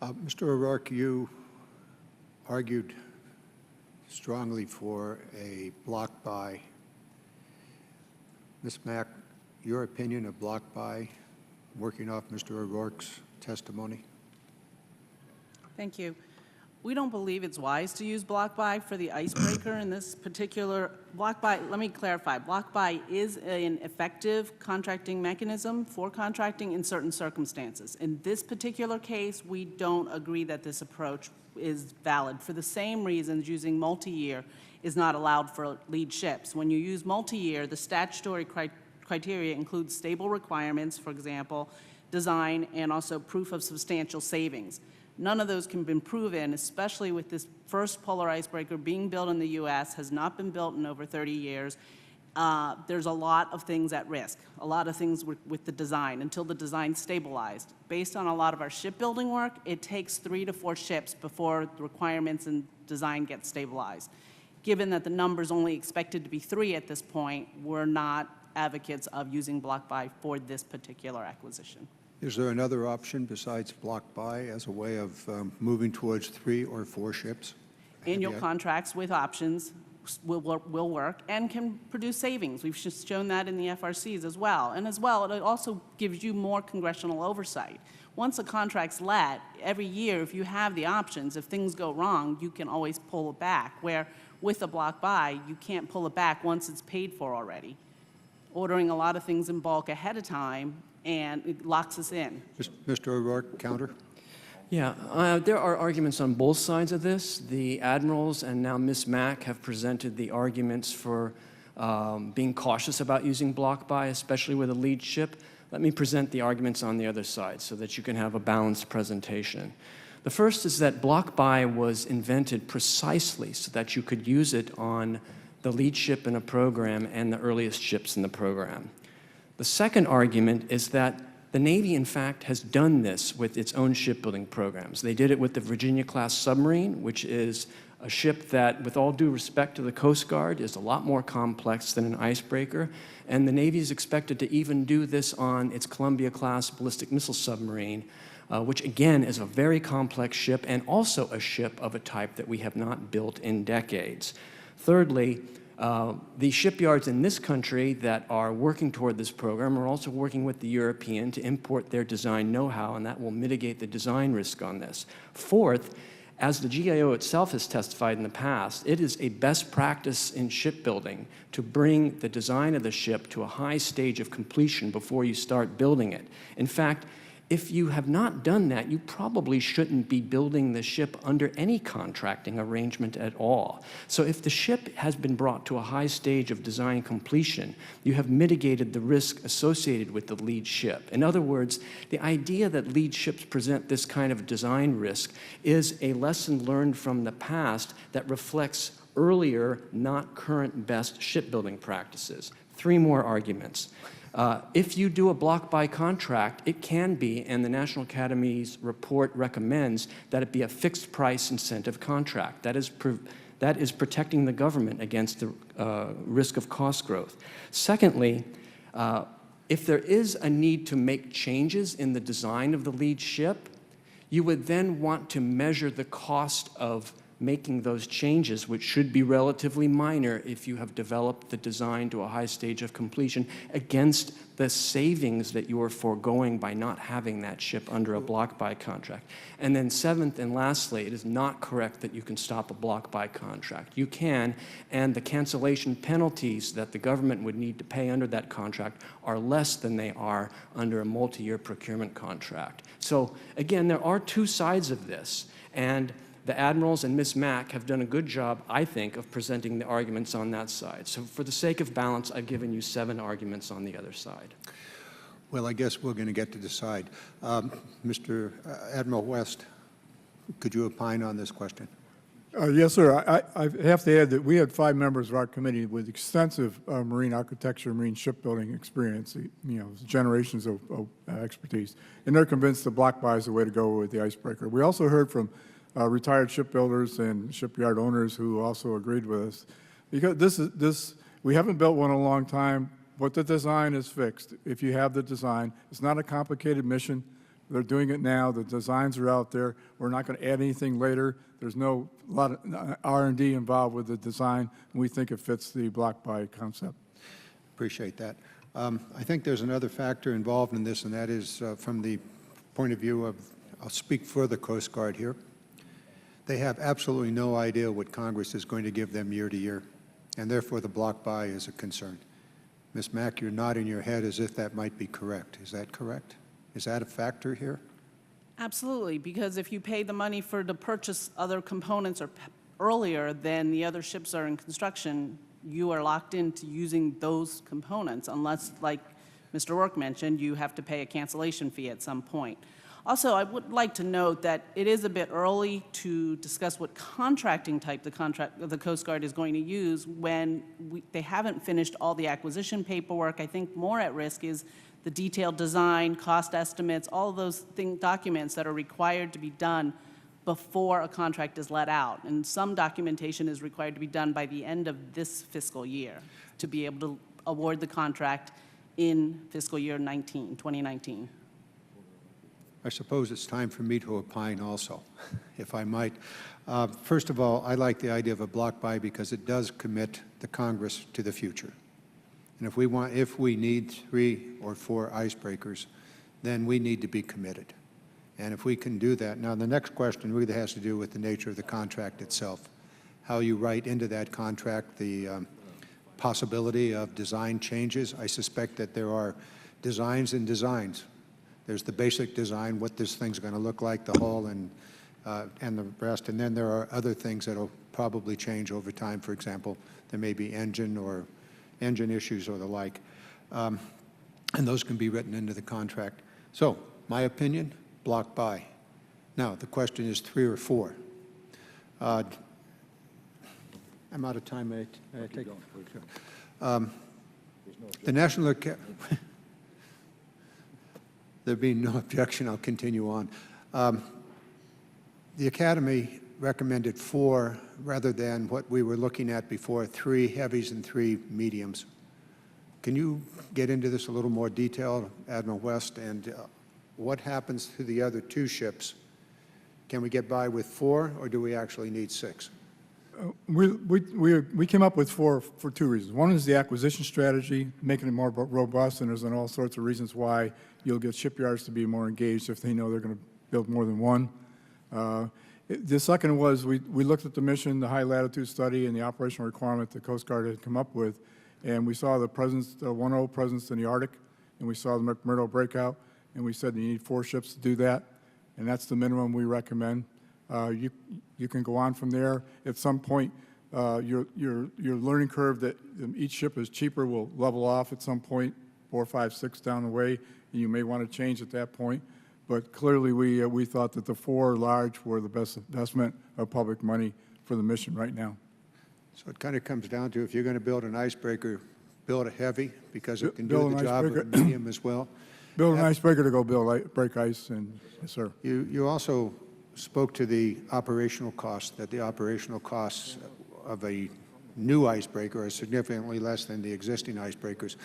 Mr. O'Rourke, you argued strongly for a block buy. Ms. Mack, your opinion of block buy, working off Mr. O'Rourke's testimony? Thank you. We don't believe it's wise to use block buy for the icebreaker in this particular block buy. Let me clarify. Block buy is an effective contracting mechanism for contracting in certain circumstances. In this particular case, we don't agree that this approach is valid for the same reasons using multi-year is not allowed for lead ships. When you use multi-year, the statutory criteria includes stable requirements, for example, design, and also proof of substantial savings. None of those can be proven, especially with this first polar icebreaker being built in the U.S., has not been built in over 30 years. There's a lot of things at risk, a lot of things with the design until the design stabilized. Based on a lot of our shipbuilding work, it takes 3 to 4 ships before the requirements and design get stabilized. Given that the number's only expected to be 3 at this point, we're not advocates of using block buy for this particular acquisition. Is there another option besides block buy as a way of moving towards 3 or 4 ships? Annual contracts with options will work and can produce savings. We've just shown that in the FRCs as well. And as well, it also gives you more congressional oversight. Once a contract's let, every year, if you have the options, if things go wrong, you can always pull it back, where with a block buy, you can't pull it back once it's paid for already. Ordering a lot of things in bulk ahead of time, and it locks us in. Mr. O'Rourke, counter? Yeah, there are arguments on both sides of this. The admirals and now Ms. Mack have presented the arguments for being cautious about using block buy, especially with a lead ship. Let me present the arguments on the other side so that you can have a balanced presentation. The first is that block buy was invented precisely so that you could use it on the lead ship in a program and the earliest ships in the program. The second argument is that the Navy, in fact, has done this with its own shipbuilding programs. They did it with the Virginia-class submarine, which is a ship that, with all due respect to the Coast Guard, is a lot more complex than an icebreaker. And the Navy is expected to even do this on its Columbia-class ballistic missile submarine, which, again, is a very complex ship and also a ship of a type that we have not built in decades. Thirdly, the shipyards in this country that are working toward this program are also working with the European to import their design know-how, and that will mitigate the design risk on this. Fourth, as the GAO itself has testified in the past, it is a best practice in shipbuilding to bring the design of the ship to a high stage of completion before you start building it. In fact, if you have not done that, you probably shouldn't be building the ship under any contracting arrangement at all. So if the ship has been brought to a high stage of design completion, you have mitigated the risk associated with the lead ship. In other words, the idea that lead ships present this kind of design risk is a lesson learned from the past that reflects earlier, not current best shipbuilding practices. 3 more arguments. If you do a block buy contract, it can be, and the National Academy's report recommends, that it be a fixed price incentive contract. That is protecting the government against the risk of cost growth. Secondly, if there is a need to make changes in the design of the lead ship, you would then want to measure the cost of making those changes, which should be relatively minor if you have developed the design to a high stage of completion, against the savings that you are foregoing by not having that ship under a block buy contract. And then seventh and lastly, it is not correct that you can stop a block buy contract. You can, and the cancellation penalties that the government would need to pay under that contract are less than they are under a multi-year procurement contract. So again, there are 2 sides of this, and the admirals and Ms. Mack have done a good job, I think, of presenting the arguments on that side. So for the sake of balance, I've given you 7 arguments on the other side. Well, I guess we're going to get to decide. Mr. Admiral West, could you opine on this question? Yes, sir. I have to add that we had 5 members of our committee with extensive marine architecture, marine shipbuilding experience, generations of expertise, and they're convinced the block buy is the way to go with the icebreaker. We also heard from retired shipbuilders and shipyard owners who also agreed with us, because we haven't built one in a long time, but the design is fixed. If you have the design, it's not a complicated mission. They're doing it now. The designs are out there. We're not going to add anything later. There's no lot of R&D involved with the design, and we think it fits the block buy concept. Appreciate that. I think there's another factor involved in this, and that is from the point of view of, I'll speak for the Coast Guard here. They have absolutely no idea what Congress is going to give them year to year, and therefore the block buy is a concern. Ms. Mack, you're nodding your head as if that might be correct. Is that correct? Is that a factor here? Absolutely, because if you pay the money to purchase other components earlier than the other ships are in construction, you are locked into using those components unless, like Mr. Rourke mentioned, you have to pay a cancellation fee at some point. Also, I would like to note that it is a bit early to discuss what contracting type the Coast Guard is going to use when they haven't finished all the acquisition paperwork. I think more at risk is the detailed design, cost estimates, all of those documents that are required to be done before a contract is let out. And some documentation is required to be done by the end of this fiscal year to be able to award the contract in fiscal year 2019. I suppose it's time for me to opine also, if I might. First of all, I like the idea of a block buy because it does commit the Congress to the future. And if we need 3 or 4 icebreakers, then we need to be committed. And if we can do that, now the next question really has to do with the nature of the contract itself, how you write into that contract the possibility of design changes. I suspect that there are designs and designs. There's the basic design, what this thing's going to look like, the hull and the rest, and then there are other things that will probably change over time. For example, there may be engine issues or the like, and those can be written into the contract. So, my opinion, block buy. Now, the question is 3 or 4. I'm out of time. May I take? The National There being no objection, I'll continue on. The Academy recommended 4 rather than what we were looking at before, 3 heavies and 3 mediums. Can you get into this a little more detail, Admiral West, and what happens to the other 2 ships? Can we get by with 4, or do we actually need 6? We came up with 4 for 2 reasons. One is the acquisition strategy, making it more robust, and there's all sorts of reasons why you'll get shipyards to be more engaged if they know they're going to build more than one. The second was we looked at the mission, the high latitude study, and the operational requirement the Coast Guard had come up with, and we saw the presence, the 1-0 presence in the Arctic, and we saw the McMurdo breakout, and we said you need 4 ships to do that, and that's the minimum we recommend. You can go on from there. At some point, your learning curve that each ship is cheaper will level off at some point, 4, 5, 6 down the way, and you may want to change at that point. But clearly, we thought that the 4 large were the best investment of public money for the mission right now. So it kind of comes down to, if you're going to build an icebreaker, build a heavy because it can do the job of a medium as well. Build an icebreaker to go break ice, and yes, sir. You also spoke to the operational costs, that the operational costs of a new icebreaker are significantly less than the existing icebreakers.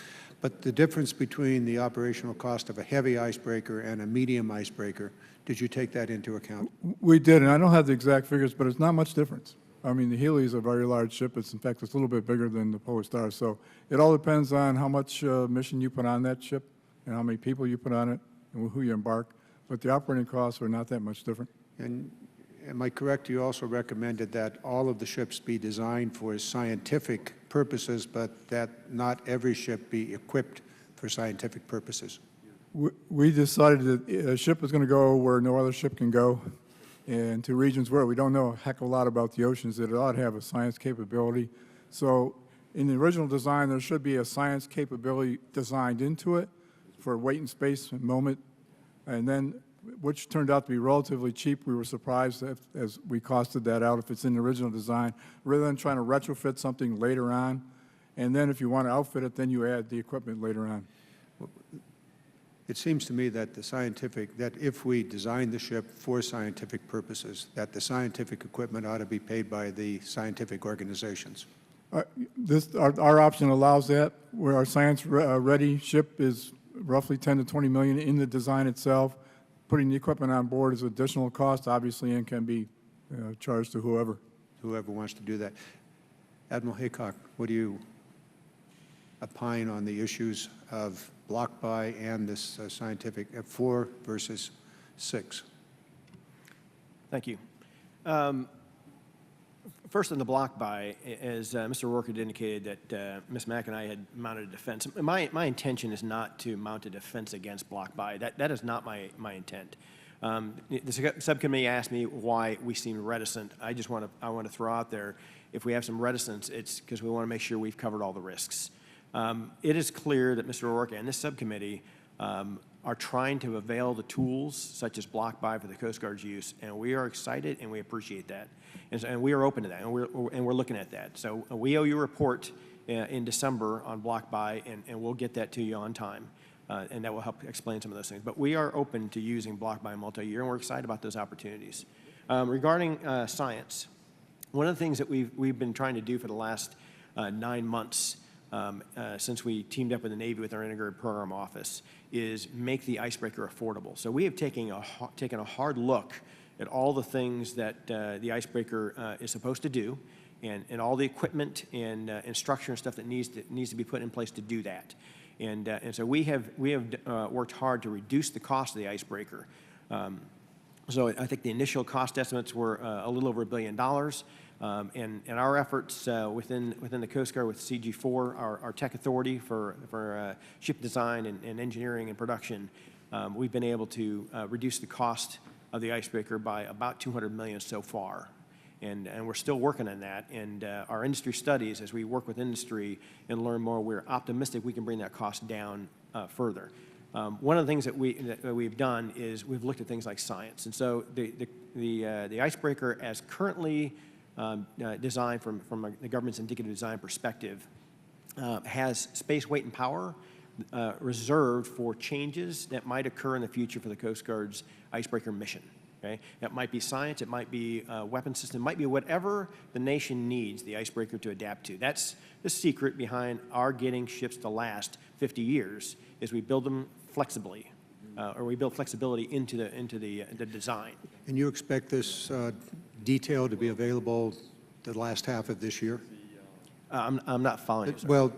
But the difference between the operational cost of a heavy icebreaker and a medium icebreaker, did you take that into account? We did, and I don't have the exact figures, but it's not much difference. I mean, the Healy is a very large ship. In fact, it's a little bit bigger than the Polar Star. So it all depends on how much mission you put on that ship and how many people you put on it and who you embark. But the operating costs are not that much different. And am I correct, you also recommended that all of the ships be designed for scientific purposes, but that not every ship be equipped for scientific purposes? We decided that a ship is going to go where no other ship can go, and to regions where we don't know a heck of a lot about the oceans, that it ought to have a science capability. So in the original design, there should be a science capability designed into it for weight and space and moment, and then which turned out to be relatively cheap. We were surprised as we costed that out if it's in the original design, rather than trying to retrofit something later on. And then if you want to outfit it, then you add the equipment later on. It seems to me that that if we design the ship for scientific purposes, that the scientific equipment ought to be paid by the scientific organizations. Our option allows that, where our science-ready ship is roughly 10 to 20 million in the design itself. putting the equipment on board is additional cost, obviously, and can be charged to whoever. Whoever wants to do that. Admiral Haycock, what do you opine on the issues of block buy and this scientific 4 versus 6? Thank you. First, on the block buy, as Mr. Rourke had indicated that Ms. Mack and I had mounted a defense. My intention is not to mount a defense against block buy. That is not my intent. The subcommittee asked me why we seem reticent. I want to throw out there, if we have some reticence, it's because we want to make sure we've covered all the risks. It is clear that Mr. Rourke and this subcommittee are trying to avail the tools such as block buy for the Coast Guard's use, and we are excited and we appreciate that, and we are open to that, and we're looking at that. So we owe you a report in December on block buy, and we'll get that to you on time, and that will help explain some of those things. But we are open to using block buy multi-year, and we're excited about those opportunities. Regarding science, one of the things that we've been trying to do for the last 9 months since we teamed up with the Navy with our integrated program office is make the icebreaker affordable. So we have taken a hard look at all the things that the icebreaker is supposed to do, and all the equipment and structure and stuff that needs to be put in place to do that. And so we have worked hard to reduce the cost of the icebreaker. So I think the initial cost estimates were a little over $1 billion. And our efforts within the Coast Guard with CG4, our tech authority for ship design and engineering and production, we've been able to reduce the cost of the icebreaker by about $200 million so far. And we're still working on that. And our industry studies, as we work with industry and learn more, we're optimistic we can bring that cost down further. One of the things that we've done is we've looked at things like science. And so the icebreaker, as currently designed from the government's indicative design perspective, has space, weight, and power reserved for changes that might occur in the future for the Coast Guard's icebreaker mission. Okay? It might be science, it might be a weapon system, it might be whatever the nation needs the icebreaker to adapt to. That's the secret behind our getting ships to last 50 years, is we build them flexibly, or we build flexibility into the design. And you expect this detail to be available the last half of this year? I'm not following you, sir. Well,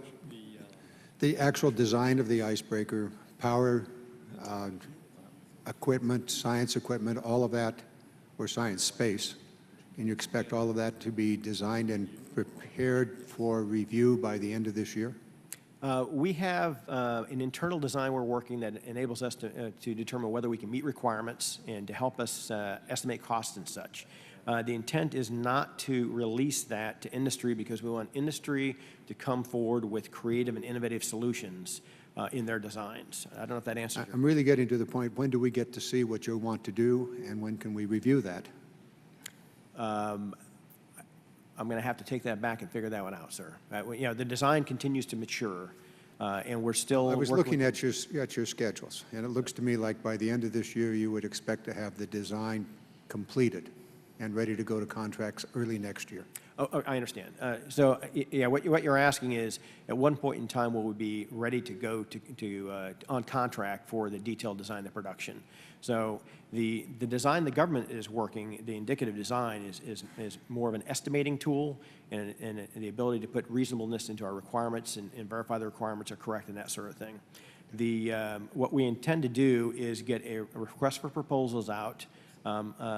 the actual design of the icebreaker, power, equipment, science equipment, all of that, or science space, and you expect all of that to be designed and prepared for review by the end of this year? We have an internal design we're working that enables us to determine whether we can meet requirements and to help us estimate costs and such. The intent is not to release that to industry because we want industry to come forward with creative and innovative solutions in their designs. I don't know if that answers your I'm really getting to the point, when do we get to see what you want to do, and when can we review that? I'm going to have to take that back and figure that one out, sir. The design continues to mature, and we're still. I was looking at your schedules, and it looks to me like by the end of this year, you would expect to have the design completed and ready to go to contracts early next year. Oh, I understand. So, what you're asking is, at one point in time, will we be ready to go on contract for the detailed design and production? So, the design the government is working, the indicative design is more of an estimating tool and the ability to put reasonableness into our requirements and verify the requirements are correct and that sort of thing. What we intend to do is get a request for proposals out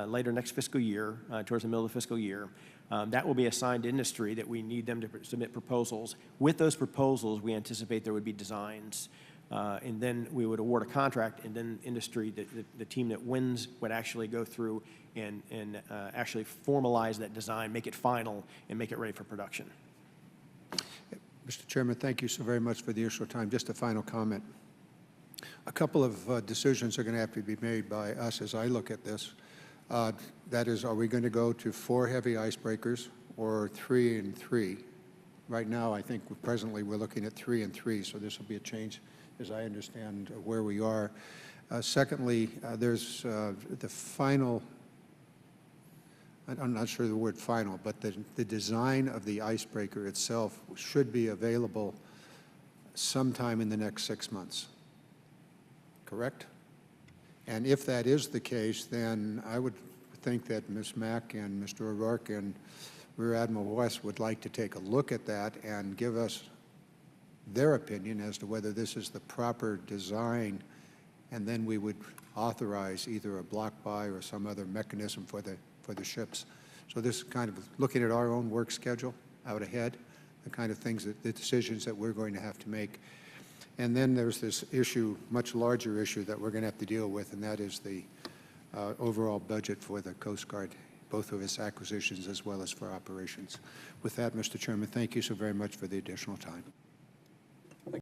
later next fiscal year, towards the middle of the fiscal year. That will be assigned to industry that we need them to submit proposals. With those proposals, we anticipate there would be designs, and then we would award a contract, and then industry, the team that wins, would actually go through and actually formalize that design, make it final, and make it ready for production. Mr. Chairman, thank you so very much for the additional time. Just a final comment. A couple of decisions are going to have to be made by us as I look at this. That is, are we going to go to 4 heavy icebreakers or 3 and 3? Right now, I think presently we're looking at 3 and 3, so this will be a change as I understand where we are. Secondly, there's the final, I'm not sure the word final, but the design of the icebreaker itself should be available sometime in the next 6 months. Correct? And if that is the case, then I would think that Ms. Mack and Mr. O'Rourke and Rear Admiral West would like to take a look at that and give us their opinion as to whether this is the proper design, and then we would authorize either a block buy or some other mechanism for the ships. So this is kind of looking at our own work schedule out ahead, the kind of things, the decisions that we're going to have to make. And then there's this issue, much larger issue that we're going to have to deal with, and that is the overall budget for the Coast Guard, both of its acquisitions as well as for operations. With that, Mr. Chairman, thank you so very much for the additional time.